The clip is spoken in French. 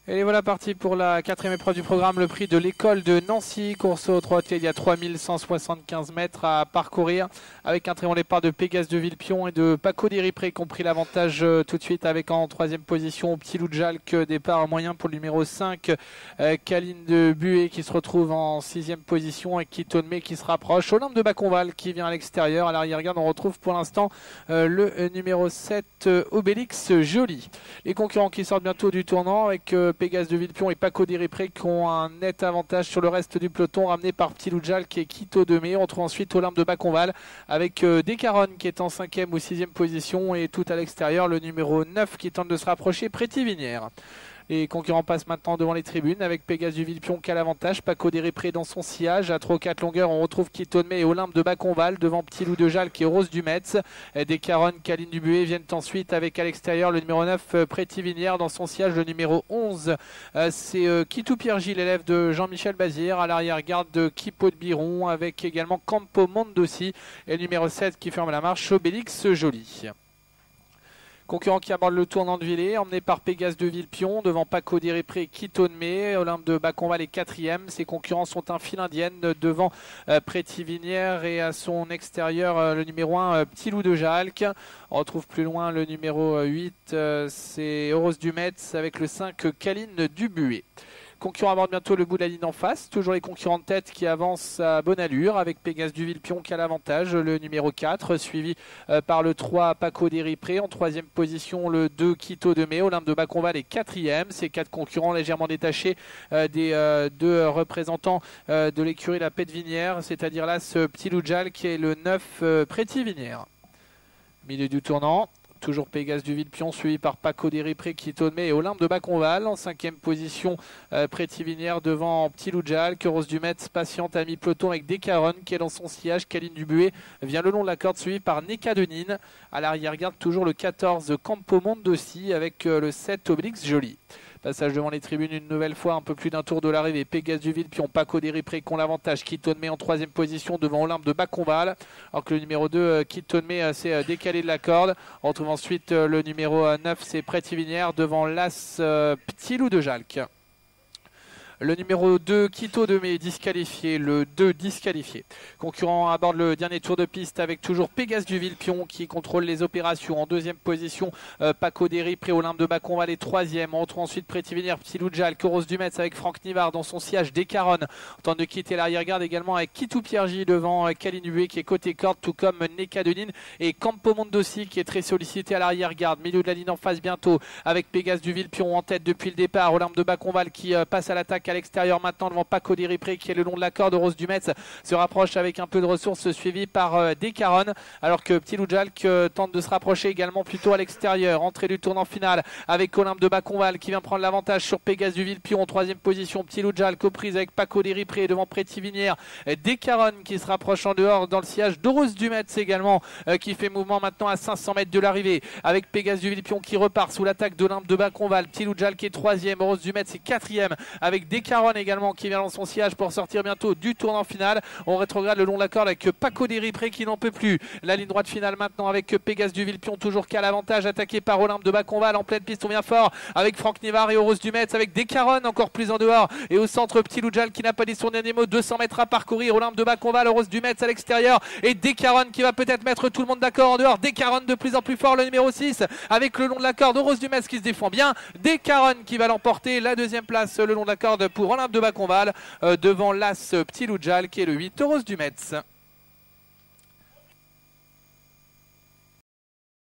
Et les voilà partis pour la quatrième épreuve du programme, le prix de l'école de Nancy. Course au trot, il y a 3175 mètres à parcourir avec un très bon départ de Pégase de Villepion et de Paco Déripré qui ont pris l'avantage tout de suite avec en troisième position Petit Loup de Jalc, départ moyen pour le numéro 5, Caline de Buet qui se retrouve en sixième position et Kitonme qui se rapproche. Olympe de Baconval qui vient à l'extérieur. À l'arrière-garde, on retrouve pour l'instant le numéro 7, Obélix Joly. Les concurrents qui sortent bientôt du tournant avec Pégase de Villepion et Paco Déripré qui ont un net avantage sur le reste du peloton, ramené par Petit Loup de Jalc et Quito de Mai. On retrouve ensuite Olympe de Baconval avec Descaronnes qui est en cinquième ou sixième position et tout à l'extérieur le numéro 9 qui tente de se rapprocher, Prétivinière. Les concurrents passent maintenant devant les tribunes avec Pégase du Villepion qui a l'avantage, Paco Déripré dans son sillage. À 3 ou 4 longueurs, on retrouve Kitonme et Olympe de Baconval devant Petit Loup de Jalc et Rose du Metz. Descaronnes, Caline du Buet viennent ensuite avec à l'extérieur le numéro 9, Prétivinière dans son sillage. Le numéro 11, c'est Kitou Pierre-Gilles, l'élève de Jean-Michel Bazir. À l'arrière-garde de Kipo de Biron avec également Campo Mondossi et le numéro 7 qui ferme la marche, Obélix Joly. Concurrent qui aborde le tournant de Villers, emmené par Pégase de Villepion, devant Paco Déripré et Kitonme. Olympe de Baconval est quatrième. Ses concurrents sont un fil indienne devant Prétivinière et à son extérieur le numéro 1, Petit Loup de Jalc. On retrouve plus loin le numéro 8, c'est Rose du Metz avec le 5, Caline du Buet. Concurrent aborde bientôt le bout de la ligne en face. Toujours les concurrents de tête qui avancent à bonne allure avec Pégase du Villepion qui a l'avantage. Le numéro 4 suivi par le 3 Paco Déripré. En troisième position le 2 Quito de Mai. Olympe de Baconval est quatrième. Ces quatre concurrents légèrement détachés des deux représentants de l'écurie La Pédevinière, c'est-à-dire là ce Petit Loup de Jalc qui est le 9 Prétivinière. Milieu du tournant. Toujours Pégase du Villepion suivi par Paco Déripré, Kitonme et Olympe de Baconval. En cinquième position, Prétivinière devant Petit Loup de Jalc. Rose du Metz patiente à mi-peloton avec Descaronnes qui est dans son sillage. Caline du Buet vient le long de la corde suivi par Neka de Nîmes. À l'arrière-garde, toujours le 14 Campo Mondossi avec le 7 Obélix Joly. Passage devant les tribunes une nouvelle fois, un peu plus d'un tour de l'arrivée. Pégase du Villepion, Paco Déripré qui ont l'avantage. Kitonme en troisième position devant Olympe de Baconval. Alors que le numéro 2, Kitonme, s'est décalé de la corde. On retrouve ensuite le numéro 9, c'est Prétivinière devant l'As Petit Loup de Jalc. Le numéro 2, Quito de Mai, disqualifié. Le 2, disqualifié. Concurrent aborde le dernier tour de piste avec toujours Pégase du Villepion qui contrôle les opérations. En deuxième position, Paco Déripré, Olympe de Baconval est troisième. On retrouve ensuite Prétivinière, Petit Loup de Jalc, Rose du Metz avec Franck Nivard dans son sillage. Descaronnes en train de quitter l'arrière-garde également avec Kitou Pierre-Gilles devant Caline Buet qui est côté corde, tout comme Neka de Nîmes et Campo Mondossi qui est très sollicité à l'arrière-garde. Milieu de la ligne en face bientôt avec Pégase du Villepion en tête depuis le départ. Olympe de Baconval qui passe à l'attaque à l'extérieur maintenant devant Paco Déripré qui est le long de la corde. Rose du Metz se rapproche avec un peu de ressources suivi par Descaronnes alors que Petit Loup de Jalc tente de se rapprocher également plutôt à l'extérieur. Entrée du tournant final avec Olympe de Baconval qui vient prendre l'avantage sur Pégase du Villepion en troisième position. Petit Loup de Jalc aux prises avec Paco Déripré devant Prétivinière. Descaronnes qui se rapproche en dehors dans le sillage de Rose du Metz également qui fait mouvement maintenant à 500 mètres de l'arrivée avec Pégase du Villepion qui repart sous l'attaque d'Olympe de Baconval. Petit Loup de Jalc est troisième, Rose du Metz est quatrième avec Descaronnes également qui vient dans son sillage pour sortir bientôt du tournant final. On rétrograde le long de la corde avec Paco Déripré qui n'en peut plus. La ligne droite finale maintenant avec Pégase du Villepion toujours qu'à l'avantage, attaqué par Olympe de Baconval en pleine piste. On vient fort avec Franck Nivard et Rose du Metz avec Descaronnes encore plus en dehors et au centre Petit Loup de Jalc qui n'a pas dit son dernier mot. 200 mètres à parcourir. Olympe de Baconval, Rose du Metz à l'extérieur et Descaronnes qui va peut-être mettre tout le monde d'accord en dehors. Descaronnes de plus en plus fort, le numéro 6 avec le long de la corde. Rose du Metz qui se défend bien. Descaronnes qui va l'emporter. La deuxième place le long de la corde pour Olympe de Baconval devant l'As Petit Loup de Jalc qui est le 8 Rose du Metz.